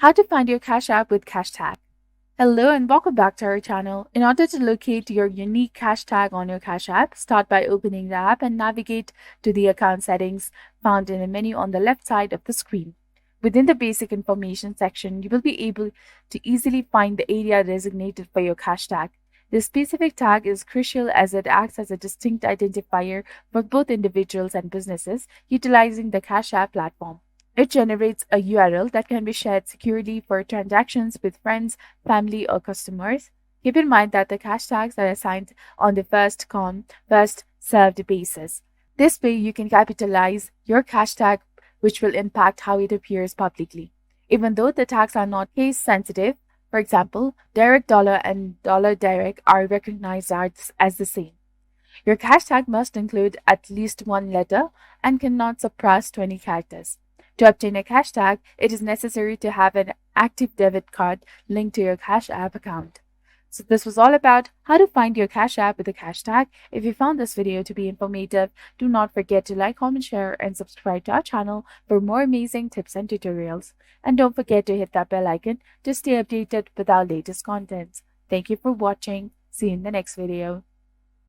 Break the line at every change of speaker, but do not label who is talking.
How to find your Cash App with CashTag. Hello and welcome back to our channel. In order to locate your unique Cash Tag on your Cash App, start by opening the app and navigate to the account settings found in a menu on the left side of the screen. Within the basic information section, you will be able to easily find the area designated for your Cash Tag. This specific tag is crucial as it acts as a distinct identifier for both individuals and businesses utilizing the Cash App platform. It generates a URL that can be shared securely for transactions with friends, family, or customers. Keep in mind that the cash tags are assigned on the first come, first served basis. This way, you can capitalize your cash tag, which will impact how it appears publicly. Even though the tags are not case sensitive, for example, direct dollar and dollar direct are recognized as the same. Your cash tag must include at least one letter and cannot surpass 20 characters. To obtain a cash tag, it is necessary to have an active debit card linked to your Cash App account. So this was all about how to find your Cash App with a cash tag. If you found this video to be informative, do not forget to like, comment, share, and subscribe to our channel for more amazing tips and tutorials. And don't forget to hit that bell icon to stay updated with our latest content. Thank you for watching. See you in the next video.